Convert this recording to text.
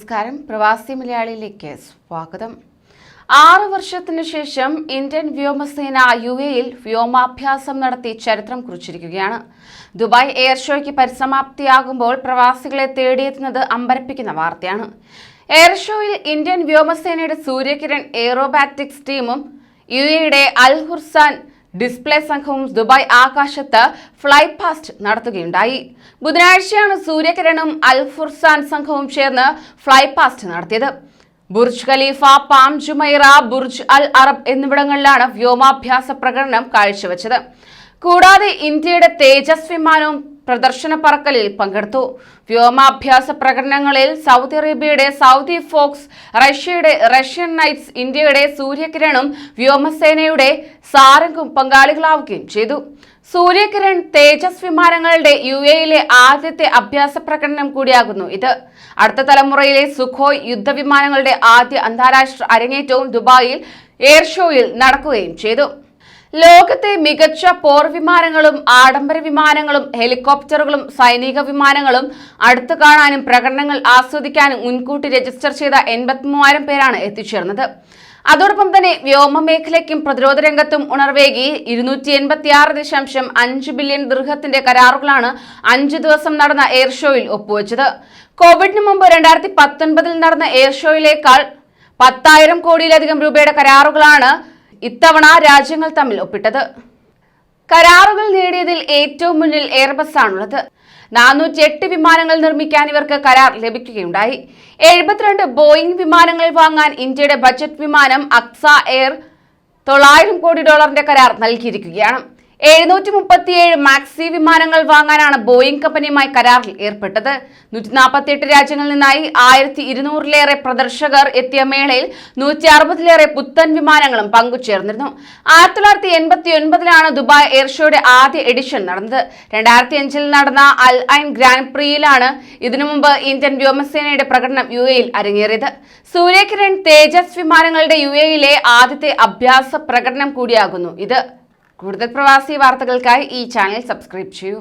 നമസ്കാരം. പ്രവാസി മലയാളിയിലേക്ക് സ്വാഗതം. 6 വർഷത്തിനു ശേഷം ഇന്ത്യൻ വ്യോമസേന UAE-യിൽ വ്യോമാഭ്യാസം നടത്തി ചരിത്രം കുറിച്ചിരിക്കുകയാണ്. ദുബായ് എയർ ഷോയ്ക്ക് പരിസമാപ്തിയാകുമ്പോൾ പ്രവാസികളെ തേടിയെത്തുന്നത് അമ്പരപ്പിക്കുന്ന വാർത്തയാണ്. എയർ ഷോയിൽ ഇന്ത്യൻ വ്യോമസേനയുടെ സൂര്യകിരൺ എയ്റോബാറ്റിക്സ് ടീമും UAE-യുടെ അൽ ഹുർസാൻ ഡിസ്പ്ലേ സംഘവും ദുബായ് ആകാശത്ത് ഫ്ലൈ പാസ്റ്റ് നടത്തുകയുണ്ടായി. ബുധനാഴ്ചയാണ് സൂര്യകിരണും അൽ ഫുർസാൻ സംഘവും ചേർന്ന് ഫ്ലൈ പാസ്റ്റ് നടത്തിയത്. Burj Khalifa, palm Jumeirah, Burj Al Arab എന്നിവിടങ്ങളിലാണ് വ്യോമാഭ്യാസ പ്രകടനം കാഴ്ചവെച്ചത്. കൂടാതെ ഇന്ത്യയുടെ തേജസ് വിമാനവും പ്രദർശന പറക്കലിൽ പങ്കെടുത്തു. വ്യോമാഭ്യാസ പ്രകടനങ്ങളിൽ സൗദി അറേബ്യയുടെ സൗദി ഫോക്സ്, റഷ്യയുടെ റഷ്യൻ നൈറ്റ്സ്, ഇന്ത്യയുടെ സൂര്യകിരണും വ്യോമസേനയുടെ സാരംഗും പങ്കാളികളാവുകയും ചെയ്തു. സൂര്യകിരൺ തേജസ് വിമാനങ്ങളുടെ UAE-യിലെ ആദ്യത്തെ അഭ്യാസ പ്രകടനം കൂടിയാകുന്നു ഇത്. അടുത്ത തലമുറയിലെ സുഖോയ് യുദ്ധവിമാനങ്ങളുടെ ആദ്യ അന്താരാഷ്ട്ര അരങ്ങേറ്റവും ദുബായിൽ എയർ ഷോയിൽ നടക്കുകയും ചെയ്തു. ലോകത്തെ മികച്ച പോർ വിമാനങ്ങളും ആഡംബര വിമാനങ്ങളും ഹെലികോപ്റ്ററുകളും സൈനിക വിമാനങ്ങളും അടുത്തു കാണാനും പ്രകടനങ്ങൾ ആസ്വദിക്കാനും മുൻകൂട്ടി രജിസ്റ്റർ ചെയ്ത 83,000 പേരാണ് എത്തിച്ചേർന്നത്. അതോടൊപ്പം തന്നെ വ്യോമ മേഖലയ്ക്കും പ്രതിരോധ രംഗത്തും ഉണർവേകി 286.5 ബില്യൺ ദിർഹത്തിന്റെ കരാറുകളാണ് 5 ദിവസം നടന്ന എയർ ഷോയിൽ ഒപ്പുവെച്ചത്. കോവിഡിന് മുമ്പ് 2019 നടന്ന എയർ ഷോയിലേക്കാൾ 10,000 കോടിയിലധികം രൂപയുടെ കരാറുകളാണ് ഇത്തവണ രാജ്യങ്ങൾ തമ്മിൽ ഒപ്പിട്ടത്. കരാറുകൾ നേടിയതിൽ ഏറ്റവും മുന്നിൽ എയർബസ് ആണുള്ളത്. 408 വിമാനങ്ങൾ നിർമ്മിക്കാൻ ഇവർക്ക് കരാർ ലഭിക്കുകയുണ്ടായി. 72 ബോയിംഗ് വിമാനങ്ങൾ വാങ്ങാൻ ഇന്ത്യയുടെ ബജറ്റ് വിമാനം അക്സ എയർ $900 കോടി കരാർ നൽകിയിരിക്കുകയാണ്. 737 മാക്സി വിമാനങ്ങൾ വാങ്ങാനാണ് ബോയിംഗ് കമ്പനിയുമായി കരാറിൽ ഏർപ്പെട്ടത്. 148 രാജ്യങ്ങളിൽ നിന്നായി 1200-ലേറെ പ്രദർശകർ എത്തിയ മേളയിൽ 160-ലേറെ പുത്തൻ വിമാനങ്ങളും പങ്കുചേർന്നിരുന്നു. 1989-ലാണ് ദുബായ് എയർ ഷോയുടെ ആദ്യ എഡിഷൻ നടന്നത്. 2005-ൽ നടന്ന അൽ ഐൻ ഗ്രാൻഡ് പ്രിയിലാണ് ഇതിനു മുമ്പ് ഇന്ത്യൻ വ്യോമസേനയുടെ പ്രകടനം UAE-യിൽ അരങ്ങേറിയത്. സൂര്യകിരൺ തേജസ് വിമാനങ്ങളുടെ UAE-യിലെ ആദ്യത്തെ അഭ്യാസ പ്രകടനം കൂടിയാകുന്നു ഇത്. കൂടുതൽ പ്രവാസി വാർത്തകൾക്കായി ഈ ചാനൽ സബ്സ്ക്രൈബ് ചെയ്യൂ.